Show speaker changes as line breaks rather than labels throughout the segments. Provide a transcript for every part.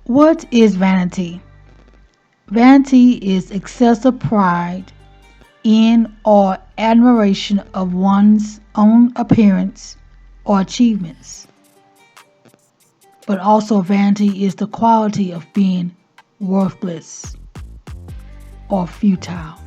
What is vanity? Vanity is excessive pride in or admiration of one's own appearance or achievements. But also, vanity is the quality of being worthless or futile.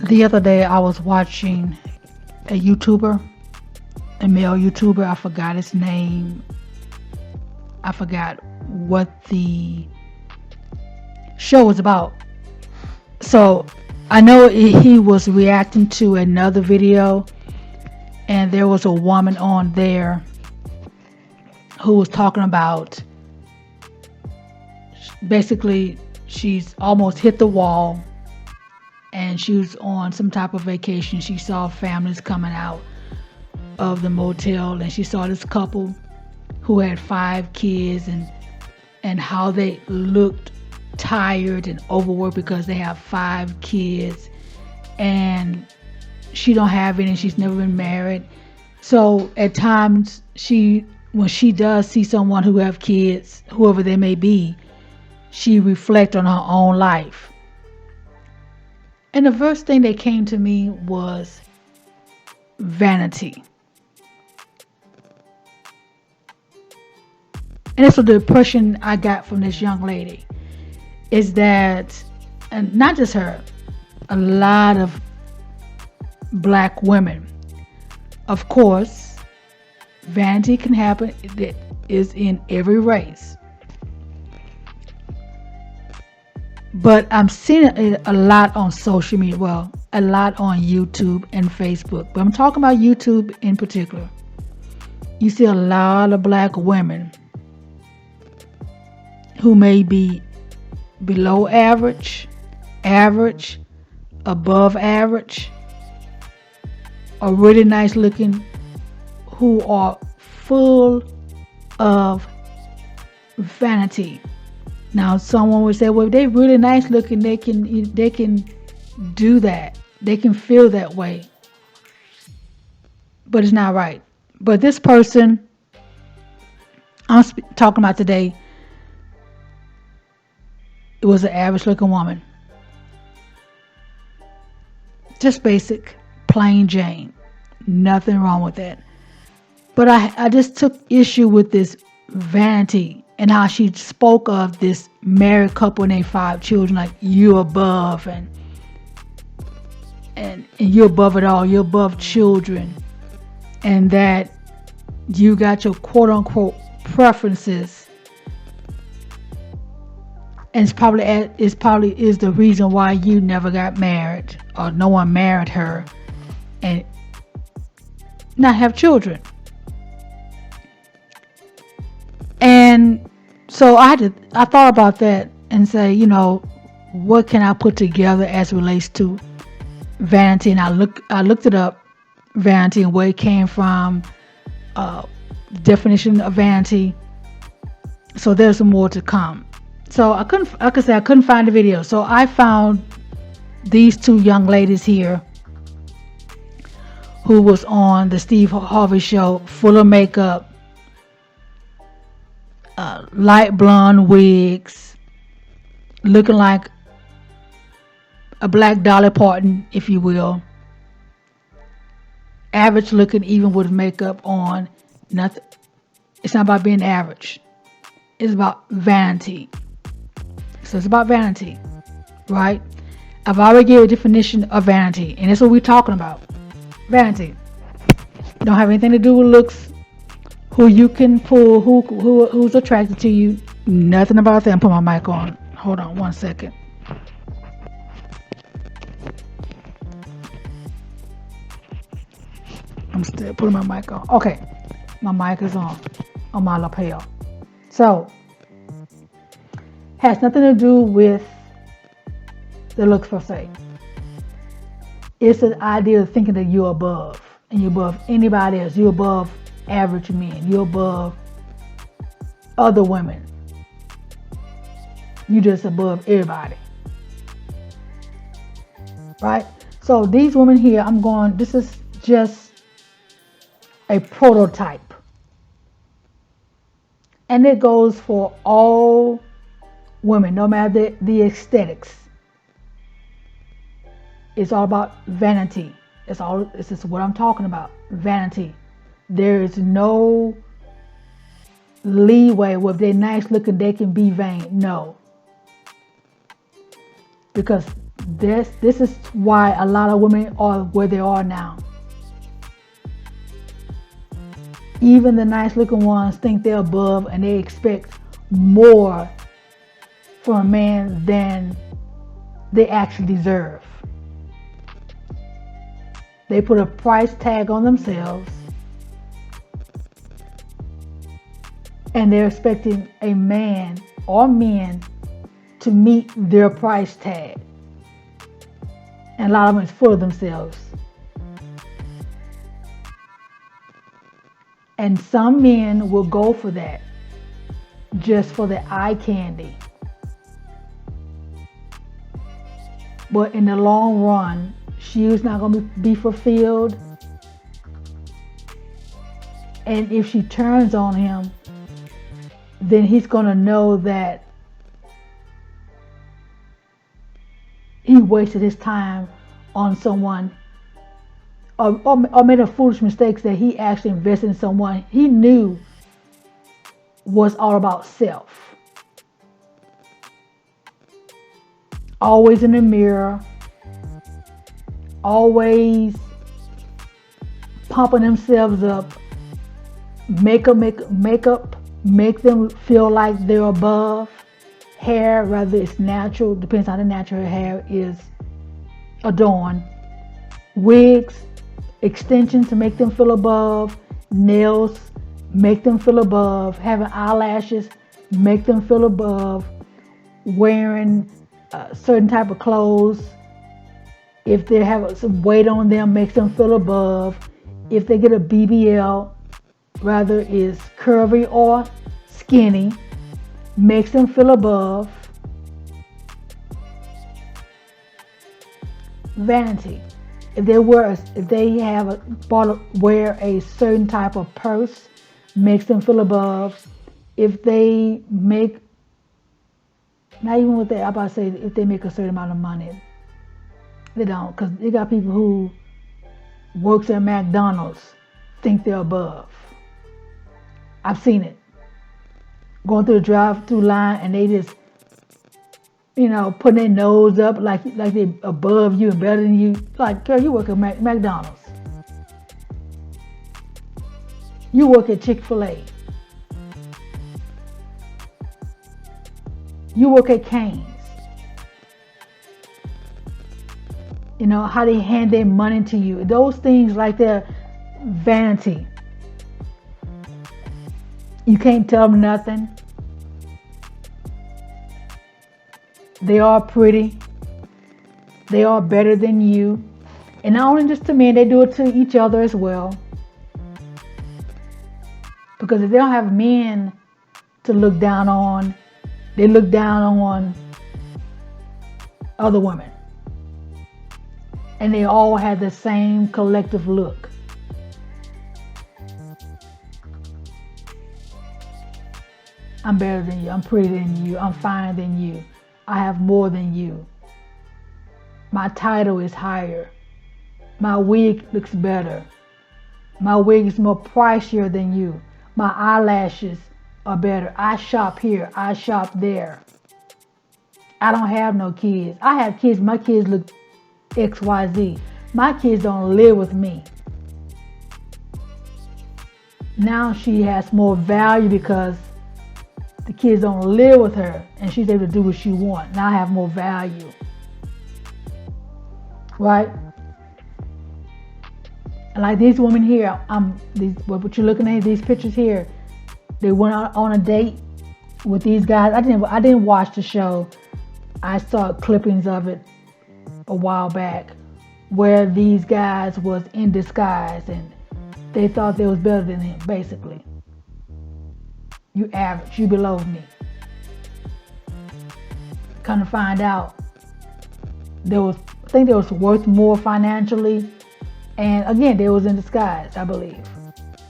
The other day I was watching a YouTuber, a male YouTuber. I forgot his name. I forgot what the show was about. So I know he was reacting to another video, and there was a woman on there who was talking about basically she's almost hit the wall, and she was on some type of vacation. She saw families coming out of the motel, and she saw this couple who had 5 kids, and how they looked tired and overworked because they have 5 kids, and she don't have any. She's never been married. So at times when she does see someone who have kids, whoever they may be, she reflects on her own life. And the first thing that came to me was vanity. And that's what the impression I got from this young lady is that, and not just her, a lot of black women. Of course, vanity can happen. That is in every race. But I'm seeing it a lot on social media. Well, a lot on YouTube and Facebook. But I'm talking about YouTube in particular. You see a lot of black women who may be below average, above average, or really nice looking, who are full of vanity. Now, someone would say, well, if they're really nice looking, they can do that. They can feel that way. but it's not right. But this person I'm talking about today, it was an average looking woman. Just basic, plain Jane. Nothing wrong with that. But I just took issue with this Vanity and how she spoke of this married couple and their 5 children like you above and you're above it all, you're above children, and that you got your quote unquote preferences, and it's probably is the reason why you never got married or no one married her and not have children. And so I thought about that and say, what can I put together as it relates to vanity? And I looked it up, vanity and where it came from, definition of vanity. So there's some more to come. So I couldn't find the video. So I found these 2 young ladies here who was on the Steve Harvey show, full of makeup, light blonde wigs, looking like a black Dolly Parton, if you will. Average looking, even with makeup on. Nothing. It's not about being average. It's about vanity. So it's about vanity, right? I've already gave a definition of vanity, and that's what we're talking about. Vanity. Don't have anything to do with looks, who you can pull, who's attracted to you. Nothing about that. I'm putting my mic on. Hold on 1 second. I'm still putting my mic on. Okay. My mic is on my lapel. So, has nothing to do with the looks per se. It's an idea of thinking that you're above, and you're above anybody else. You're above average men. You're above other women. You're just above everybody. Right? So these women here, this is just a prototype. And it goes for all women, no matter the aesthetics. It's all about vanity. This is what I'm talking about. Vanity. There is no leeway where if they're nice looking, they can be vain. No. Because this is why a lot of women are where they are now. Even the nice looking ones think they're above and they expect more from a man than they actually deserve. They put a price tag on themselves and they're expecting a man or men to meet their price tag. And a lot of them is full of themselves. And some men will go for that just for the eye candy. But in the long run, she's not going to be fulfilled. And if she turns on him, then he's going to know that he wasted his time on someone or made a foolish mistakes that he actually invested in someone he knew was all about self. Always in the mirror, always pumping themselves up, makeup make them feel like they're above. Hair, whether it's natural, depends on how the natural hair is adorned. Wigs, extensions to make them feel above. Nails make them feel above. Having eyelashes make them feel above. Wearing certain type of clothes, if they have some weight on them, makes them feel above. If they get a BBL, whether it's curvy or skinny, makes them feel above. Vanity. If they have wear a certain type of purse, makes them feel above. If they make, not even with that, I'm about to say, if they make a certain amount of money, they don't, because you got people who works at McDonald's think they're above. I've seen it. Going through the drive-through line and they just, putting their nose up like they above you and better than you. Like, girl, you work at McDonald's. You work at Chick-fil-A. You work at Cane's. How they hand their money to you. Those things like their vanity. You can't tell them nothing. They are pretty. They are better than you. And not only just to men, they do it to each other as well. Because if they don't have men to look down on, they look down on other women. And they all have the same collective look. I'm better than you. I'm prettier than you. I'm finer than you. I have more than you. My title is higher. My wig looks better. My wig is more pricier than you. My eyelashes are better. I shop here. I shop there. I don't have no kids. I have kids. My kids look XYZ. My kids don't live with me. Now she has more value because the kids don't live with her and she's able to do what she wants. Now I have more value. Right? And like these women here, what you're looking at, these pictures here, they went out on a date with these guys. I didn't watch the show. I saw clippings of it a while back where these guys was in disguise and they thought they was better than him, basically. You average, you below me. Come to find out, I think they was worth more financially, and again, they was in disguise, I believe.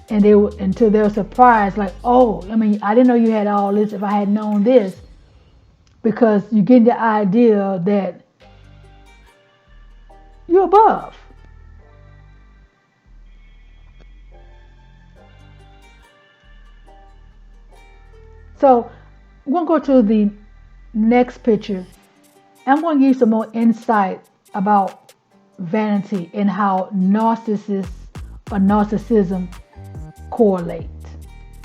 And until they were surprised, like, oh, I didn't know you had all this. If I had known this, because you get the idea that you're above. So I'm going to go to the next picture. I'm going to give you some more insight about vanity and how narcissism correlate.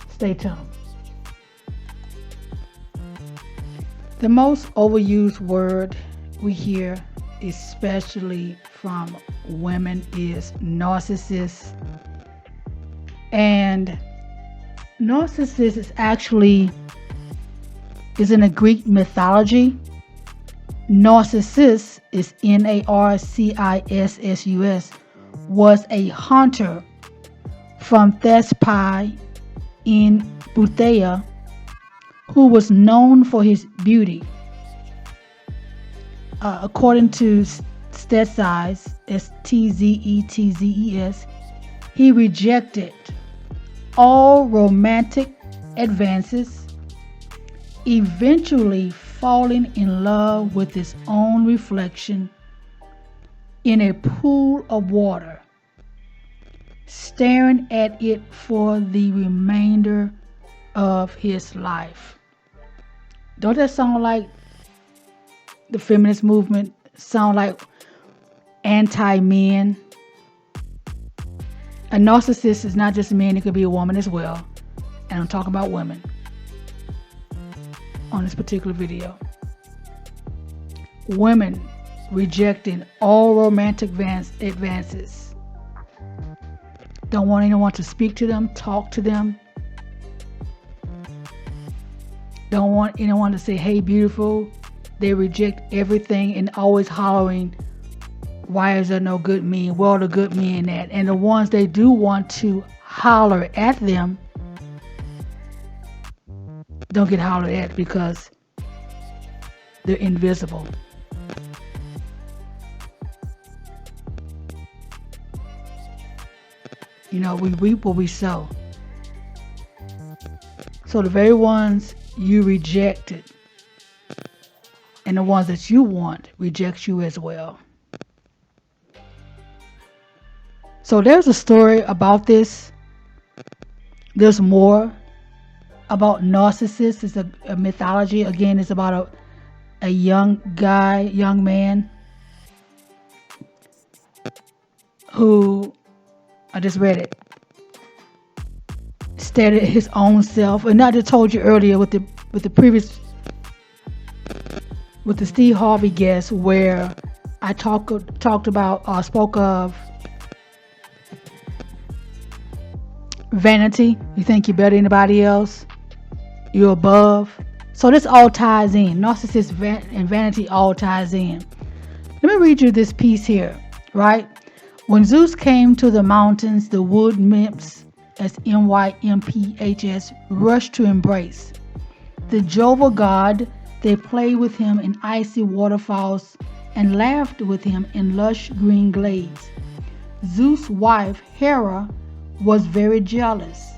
Stay tuned. The most overused word we hear, especially from women, is narcissist. And narcissist is in a Greek mythology. Narcissus is Narcissus, was a hunter from Thespai in Buthaea who was known for his beauty. According to Stetzies, Stzezes, he rejected all romantic advances, eventually falling in love with his own reflection in a pool of water, staring at it for the remainder of his life. Don't that sound like the feminist movement? Sound like anti-men? A narcissist is not just a man, it could be a woman as well. And I'm talking about women on this particular video. Women rejecting all romantic advances. Don't want anyone to speak to them, talk to them. Don't want anyone to say, hey, beautiful. They reject everything and always hollering, why is there no good men? Where are the good men at? And the ones they do want to holler at them don't get hollered at because they're invisible. We reap what we sow. So the very ones you rejected and the ones that you want reject you as well. So there's a story about this. There's more about narcissists. It's a mythology. Again, it's about a young man who, I just read it, stared at his own self. And I just told you earlier with the previous, with the Steve Harvey guest, where I spoke of vanity. You think you're better than anybody else. You're above. So this all ties in. Narcissist and vanity all ties in. Let me read you this piece here, right? When Zeus came to the mountains, the wood nymphs, as NYMPHs, rushed to embrace. The jovial god, they played with him in icy waterfalls and laughed with him in lush green glades. Zeus' wife, Hera, was very jealous,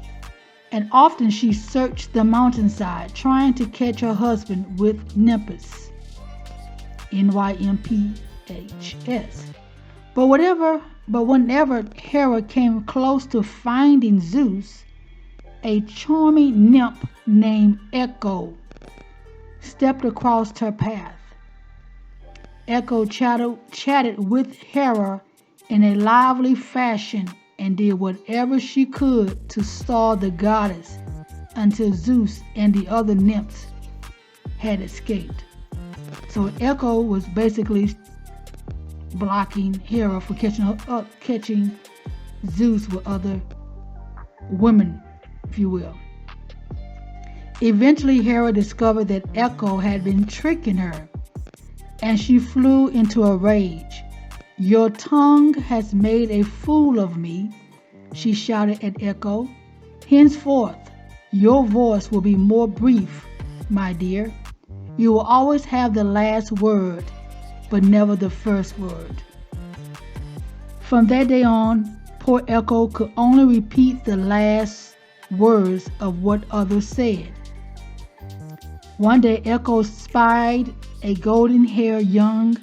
and often she searched the mountainside trying to catch her husband with nymphs, NYMPHs. But whenever Hera came close to finding Zeus, a charming nymph named Echo stepped across her path. Echo chatted with Hera in a lively fashion and did whatever she could to stall the goddess until Zeus and the other nymphs had escaped. So Echo was basically blocking Hera for catching Zeus with other women, if you will. Eventually, Hera discovered that Echo had been tricking her, and she flew into a rage. "Your tongue has made a fool of me," she shouted at Echo. "Henceforth, your voice will be more brief, my dear. You will always have the last word, but never the first word." From that day on, poor Echo could only repeat the last words of what others said. One day, Echo spied a golden-haired youth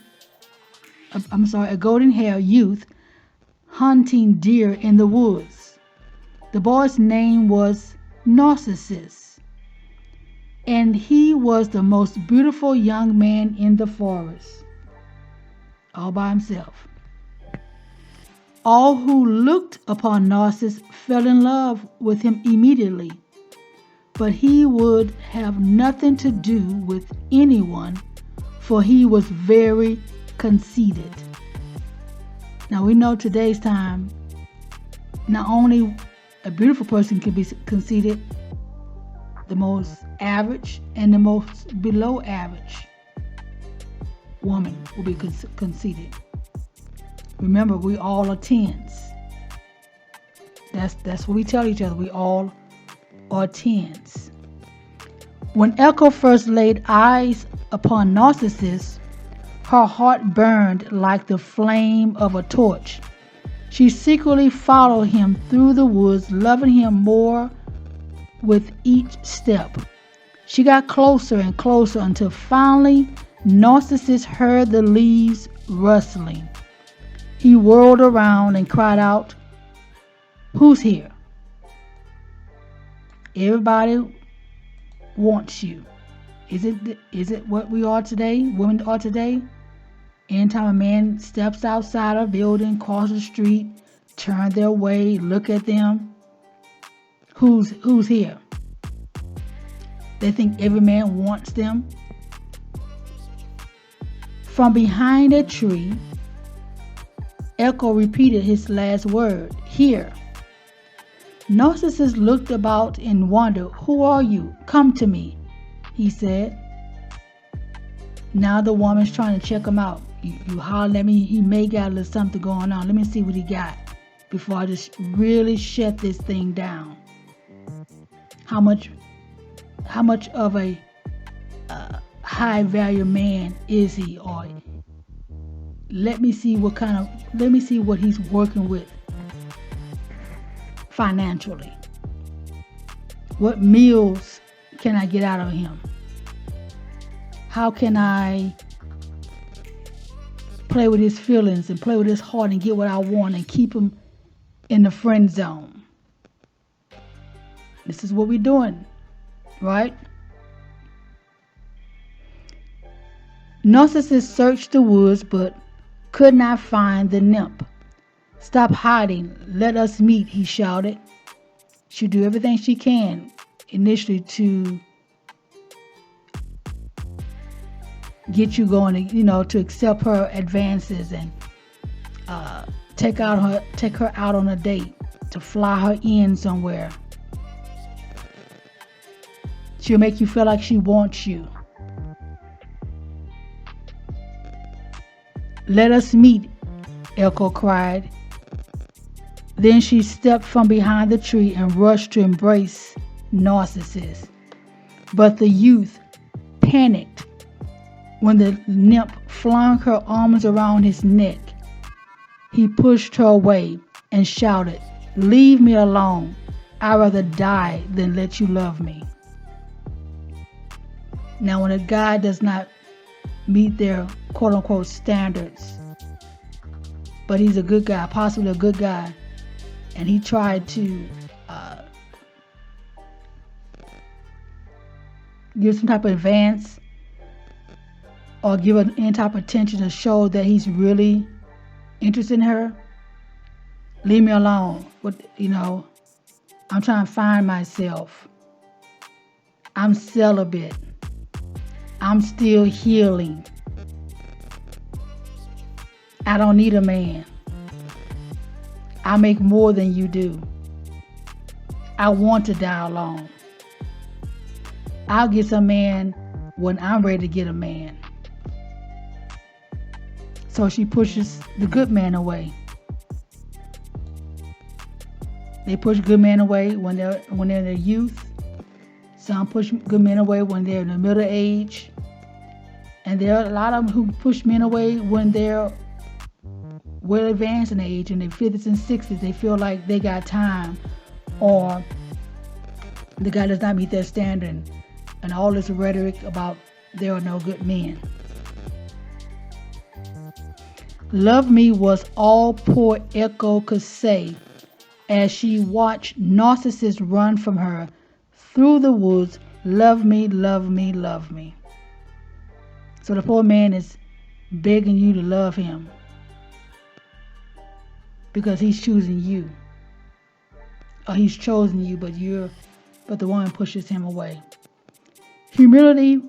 hunting deer in the woods. The boy's name was Narcissus, and he was the most beautiful young man in the forest, all by himself. All who looked upon Narcissus fell in love with him immediately, but he would have nothing to do with anyone, for he was very conceited. Now we know today's time, not only a beautiful person can be conceited, the most average and the most below average woman will be conceited. Remember, we all are tens. That's what we tell each other. We all are tens. When Echo first laid eyes upon Narcissus, her heart burned like the flame of a torch. She secretly followed him through the woods, loving him more with each step. She got closer and closer until finally Narcissus heard the leaves rustling. He whirled around and cried out, "Who's here?" Everybody wants you. Is it what we are today? Women are today? Anytime a man steps outside a building, crosses the street, turn their way, look at them, who's here? They think every man wants them. From behind a tree, Echo repeated his last word, "Here." Narcissus looked about in wonder. "Who are you? Come to me," he said. Now the woman's trying to check him out. You holler at me, he may got a little something going on. Let me see what he got before I just really shut this thing down. How much of a high value man is he? Or let me see what he's working with. financially? What meals can I get out of him? How can I play with his feelings and play with his heart and get what I want and keep him in the friend zone? This is what we're doing, right? Narcissus searched the woods but could not find the nymph. Stop hiding. Let us meet, he shouted. She'll do everything she can initially to get you going, to accept her advances and take her out on a date, to fly her in somewhere. She'll make you feel like she wants you. Let us meet, Echo cried. Then she stepped from behind the tree and rushed to embrace Narcissus. But the youth panicked when the nymph flung her arms around his neck. He pushed her away and shouted, "Leave me alone. I'd rather die than let you love me." Now, when a guy does not meet their quote-unquote standards, but he's a good guy, possibly a good guy, and he tried to give some type of advance or give any type of attention to show that he's really interested in her, leave me alone. I'm trying to find myself. I'm celibate. I'm still healing. I don't need a man. I make more than you do. I want to die alone. I'll get some man when I'm ready to get a man. So she pushes the good man away. They push good men away when they're in their youth. Some push good men away when they're in the middle age. And there are a lot of them who push men away when they're well advanced in age, in their 50s and 60s. They feel like they got time, or the guy does not meet their standard, and all this rhetoric about there are no good men. Love me was all poor Echo could say as she watched Narcissus run from her through the woods. Love me, love me, love me. So the poor man is begging you to love him because he's choosing you, or he's chosen you, but the woman pushes him away. Humiliated,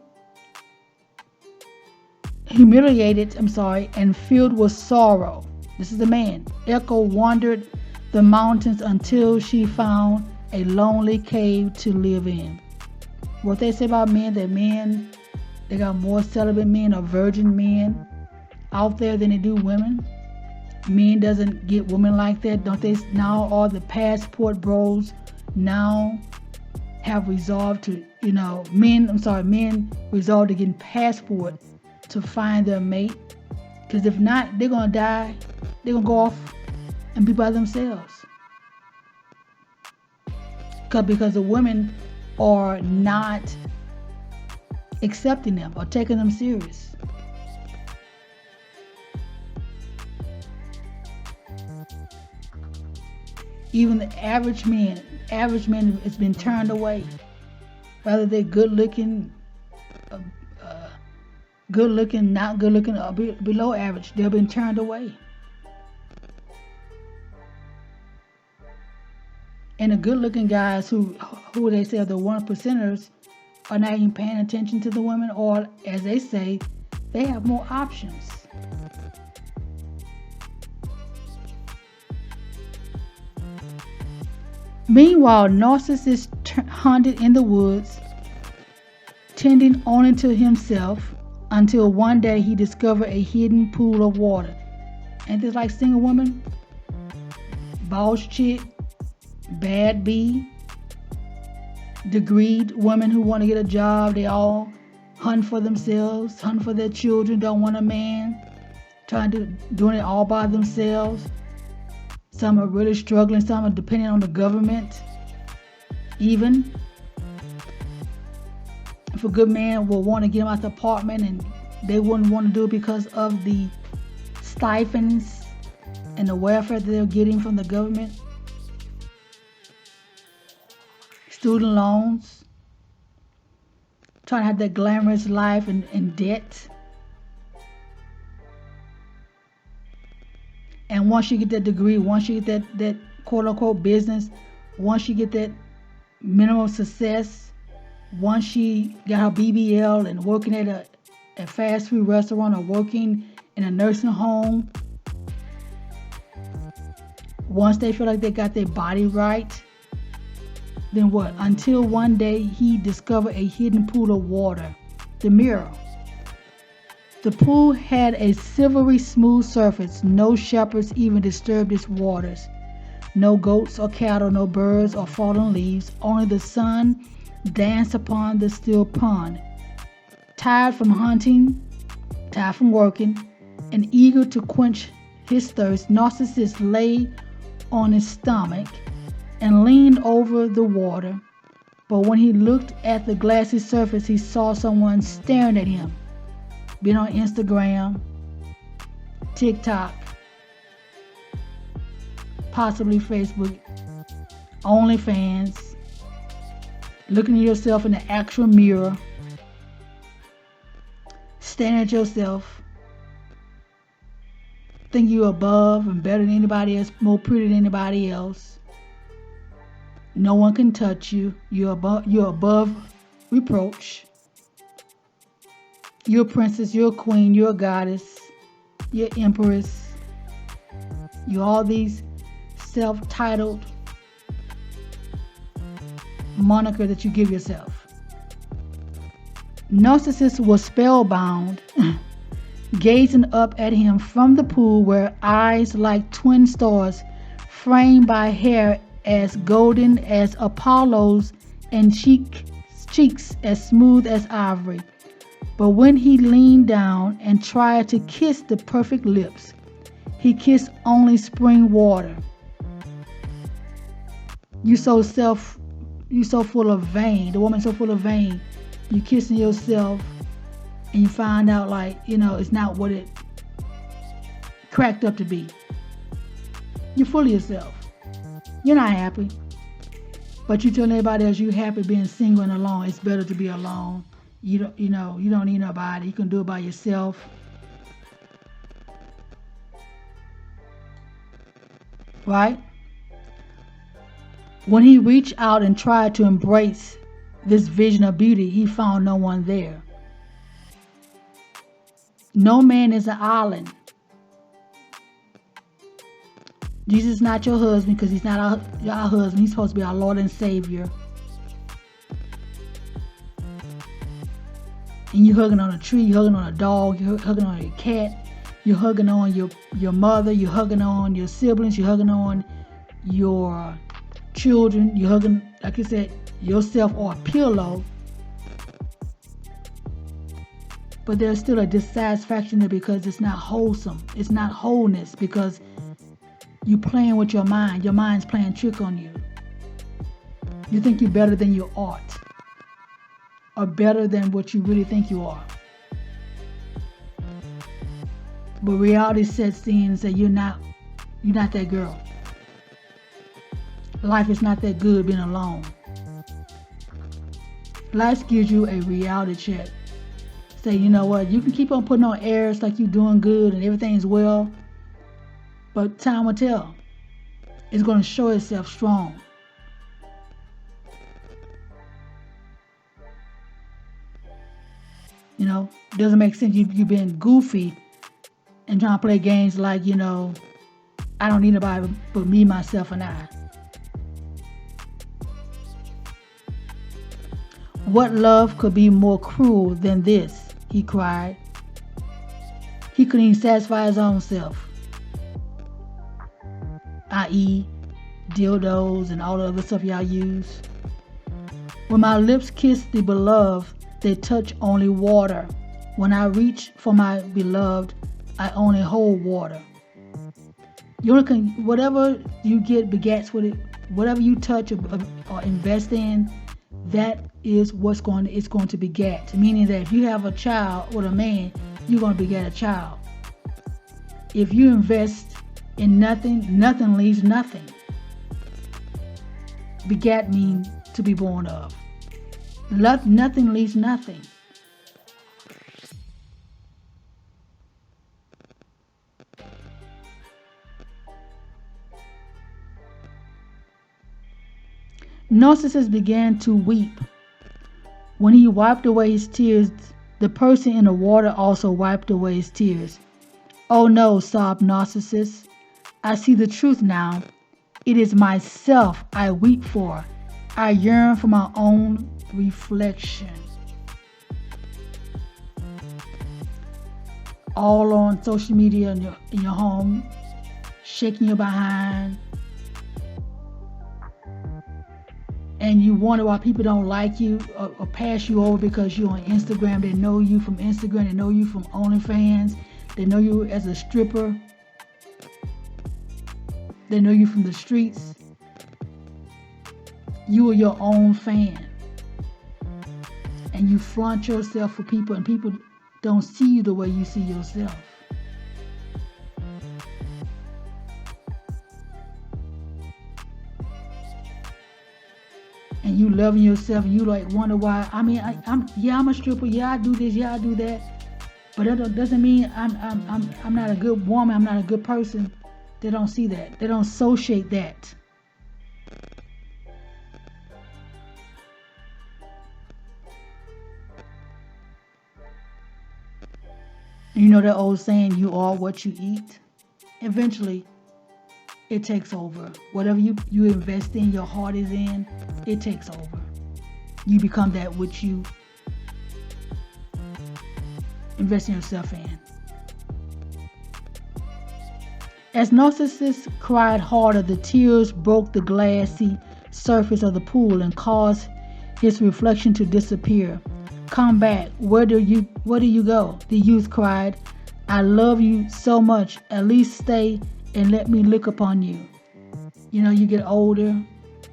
and filled with sorrow. This is the man. Echo wandered the mountains until she found a lonely cave to live in. What they say about men, that men, they got more celibate men or virgin men out there than they do women. Men doesn't get women like that, don't they? Now all the passport bros now have resolved to, men resolved to get passport to find their mate. Because if not, they're going to die. They're going to go off and be by themselves. Because the women are not accepting them or taking them serious. Even the average man has been turned away. Whether they're good looking, not good looking, or below average, they've been turned away. And the good looking guys who they say are the 1%ers are not even paying attention to the women, or as they say, they have more options. Meanwhile, Narcissus hunted in the woods, tending only to himself, until one day he discovered a hidden pool of water. Ain't this like single woman? Boss chick, bad bee, degreed women who want to get a job. They all hunt for themselves, hunt for their children, don't want a man, doing it all by themselves. Some are really struggling. Some are depending on the government. Even if a good man will want to get him out the apartment, and they wouldn't want to do it because of the stipends and the welfare that they're getting from the government. Student loans. Trying to have that glamorous life in debt. And once you get that degree, once you get that quote unquote business, once you get that minimum success, once she got her BBL and working at a fast food restaurant or working in a nursing home, once they feel like they got their body right, then what? Until one day he discovered a hidden pool of water, the mirror. The pool had a silvery smooth surface. No shepherds even disturbed its waters. No goats or cattle, no birds or fallen leaves. Only the sun danced upon the still pond. Tired from hunting, tired from working, and eager to quench his thirst, Narcissus lay on his stomach and leaned over the water. But when he looked at the glassy surface, he saw someone staring at him. Been on Instagram, TikTok, possibly Facebook, OnlyFans, looking at yourself in the actual mirror, staring at yourself, think you're above and better than anybody else, more pretty than anybody else. No one can touch you. You're above reproach. You're a princess, you're a queen, you're a goddess, you're empress. You're all these self-titled moniker that you give yourself. Narcissus was spellbound, gazing up at him from the pool where eyes like twin stars framed by hair as golden as Apollo's and cheeks as smooth as ivory. But when he leaned down and tried to kiss the perfect lips, he kissed only spring water. You so full of vain. The woman's so full of vain. You kissing yourself and you find out it's not what it cracked up to be. You're full of yourself. You're not happy. But you tell everybody else you're happy being single and alone. It's better to be alone. You don't need nobody. You can do it by yourself. Right? When he reached out and tried to embrace this vision of beauty, he found no one there. No man is an island. Jesus is not your husband because he's not our husband. He's supposed to be our Lord and Savior. And you're hugging on a tree, you're hugging on a dog, you're hugging on a cat, you're hugging on your mother, you're hugging on your siblings, you're hugging on your children, you're hugging, like I said, yourself or a pillow. But there's still a dissatisfaction there because it's not wholesome. It's not wholeness because you're playing with your mind. Your mind's playing trick on you. You think you're better than you ought. Or better than what you really think you are. But reality sets in and says you're not that girl. Life is not that good being alone. Life gives you a reality check. Say, you know what, you can keep on putting on airs like you're doing good and everything's well, but time will tell. It's going to show itself strong. It doesn't make sense. You've been goofy and trying to play games like, I don't need nobody but me, myself, and I. What love could be more cruel than this? He cried. He couldn't even satisfy his own self. I.e., dildos and all the other stuff y'all use. When my lips kiss the beloved, they touch only water. When I reach for my beloved, I only hold water. whatever you get begets what it. Whatever you touch or invest in, that is it's going to beget. Meaning that if you have a child with a man, you're going to beget a child. If you invest in nothing, nothing leaves nothing. Beget means to be born of. Nothing leaves nothing. Narcissus began to weep. When he wiped away his tears, the person in the water also wiped away his tears. Oh no, sobbed Narcissus. I see the truth now. It is myself I weep for. I yearn for my own reflection. All on social media in your home, shaking your behind. And you wonder why people don't like you or pass you over because you're on Instagram. They know you from Instagram. They know you from OnlyFans. They know you as a stripper. They know you from the streets. You are your own fan. And you flaunt yourself for people, and people don't see you the way you see yourself. And you loving yourself, and you like wonder why. I mean, I'm a stripper. Yeah, I do this. Yeah, I do that. But that doesn't mean I'm not a good woman. I'm not a good person. They don't see that. They don't associate that. You know that old saying, you are what you eat? Eventually, it takes over. Whatever you invest in, your heart is in, it takes over. You become that which you invest in yourself in. As Narcissus cried harder, the tears broke the glassy surface of the pool and caused his reflection to disappear. Come back. Where do you go? The youth cried. I love you so much. At least stay and let me look upon you. You know, you get older.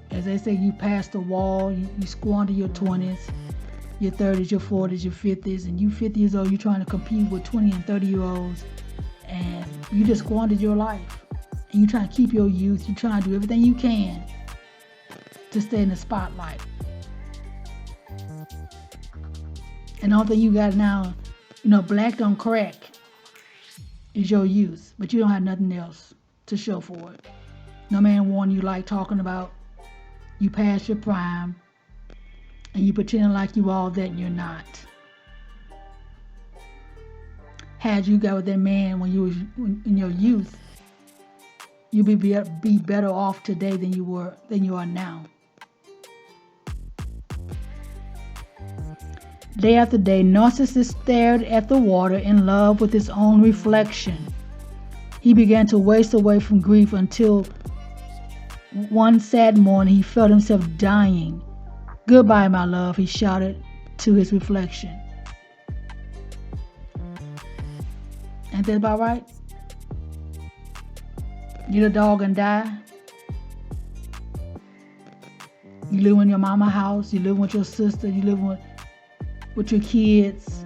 As they say, you pass the wall. You squander your 20s, your 30s, your 40s, your 50s. And you 50 years old, you're trying to compete with 20 and 30-year-olds. And you just squandered your life. And you're trying to keep your youth. You're trying to do everything you can to stay in the spotlight. And the only thing you got now, black don't crack, is your youth. But you don't have nothing else to show for it. No man one you like talking about. You past your prime. And you pretend like you all that and you're not. Had you got with that man when you was in your youth, you'd be better off today than you are now. Day after day, Narcissus stared at the water in love with his own reflection. He began to waste away from grief until one sad morning he felt himself dying. Goodbye, my love, he shouted to his reflection. Ain't that about right? You the dog and die. You live in your mama house. You live with your sister. You live with your kids.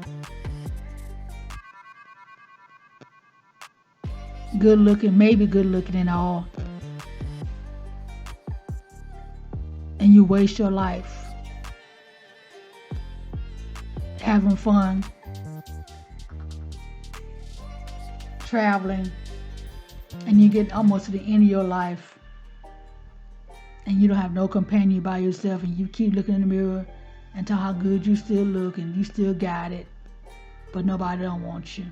Good looking, maybe good looking and all. And you waste your life having fun, traveling, and you get almost to the end of your life and you don't have no companion by yourself, and you keep looking in the mirror and tell how good you still look and you still got it, but nobody don't want you.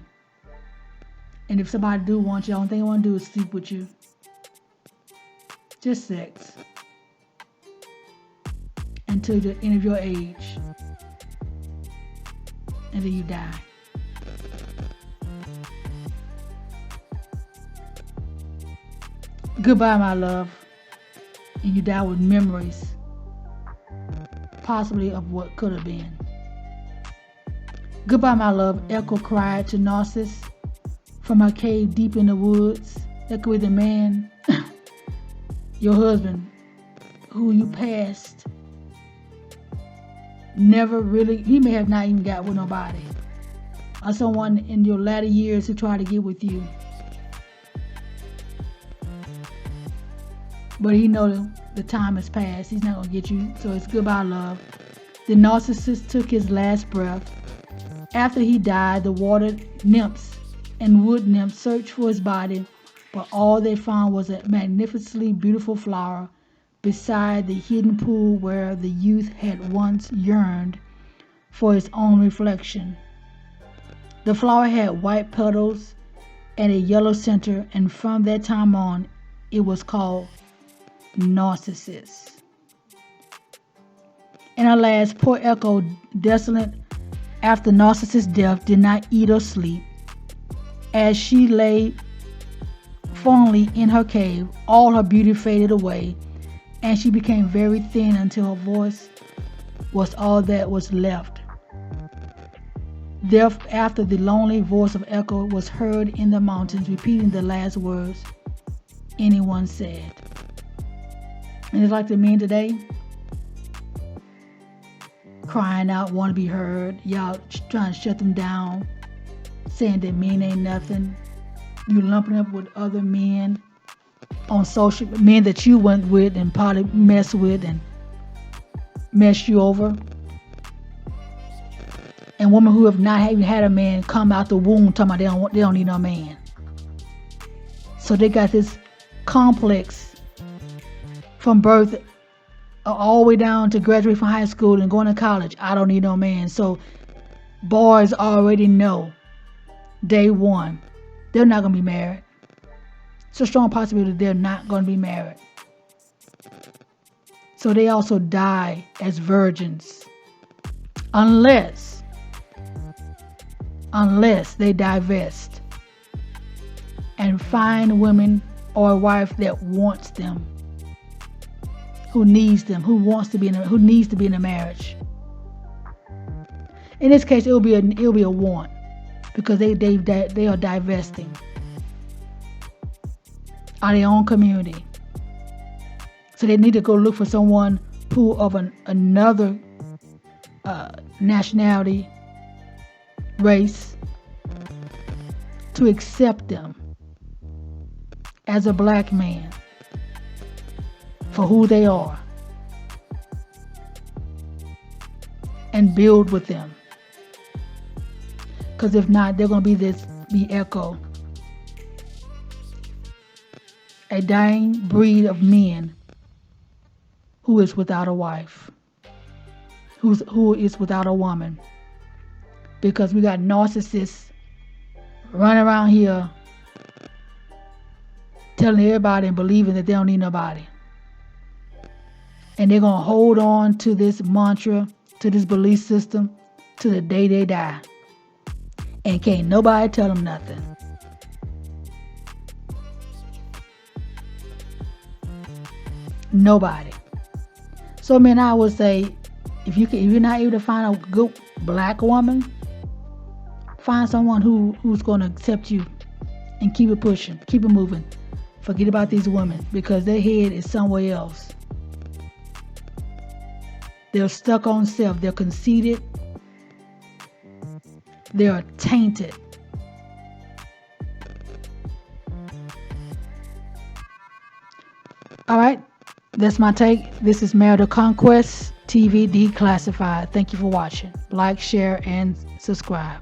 And if somebody do want you, the only thing they want to do is sleep with you. Just sex. Until the end of your age. And then you die. Goodbye, my love. And you die with memories, possibly of what could have been. Goodbye, my love, Echo cried to Narcissus from her cave deep in the woods. That could be the man, your husband, who you passed. Never really, he may have not even got with nobody. Or someone in your latter years who tried to get with you. But he knows the time has passed. He's not going to get you. So it's goodbye, love. The narcissist took his last breath. After he died, the water nymphs and wood nymphs searched for his body, but all they found was a magnificently beautiful flower beside the hidden pool where the youth had once yearned for his own reflection. The flower had white petals and a yellow center, and from that time on, it was called narcissus. And alas, poor Echo, desolate after Narcissus' death, did not eat or sleep. As she lay fondly in her cave, all her beauty faded away, and she became very thin until her voice was all that was left. Thereafter, the lonely voice of Echo was heard in the mountains, repeating the last words anyone said. And it's like the men today, crying out, want to be heard. Y'all trying to shut them down, saying that men ain't nothing. You lumping up with other men on social, men that you went with and probably mess with and mess you over. And women who have not even had a man come out the womb talking about they don't need no man. So they got this complex from birth all the way down to graduate from high school and going to college. I don't need no man. So boys already know day one they're not going to be married. It's a strong possibility they're not going to be married. So they also die as virgins unless they divest and find women or a wife that wants them, who needs them, who needs to be in a marriage. In this case, it'll be a want, because they are divesting out of their own community. So they need to go look for someone who of another nationality, race, to accept them as a black man for who they are and build with them. Because if not, they're going to be Echo, a dying breed of men who is without a wife, who is without a woman. Because we got narcissists running around here telling everybody and believing that they don't need nobody. And they're going to hold on to this mantra, to this belief system, to the day they die. And can't nobody tell them nothing. Nobody. So, man, I would say, if you're not able to find a good black woman, find someone who's going to accept you and keep it pushing, keep it moving. Forget about these women, because their head is somewhere else. They're stuck on self. They're conceited. They are tainted. All right, that's my take. This is Marital Conquest TV Declassified. Thank you for watching. Like, share, and subscribe.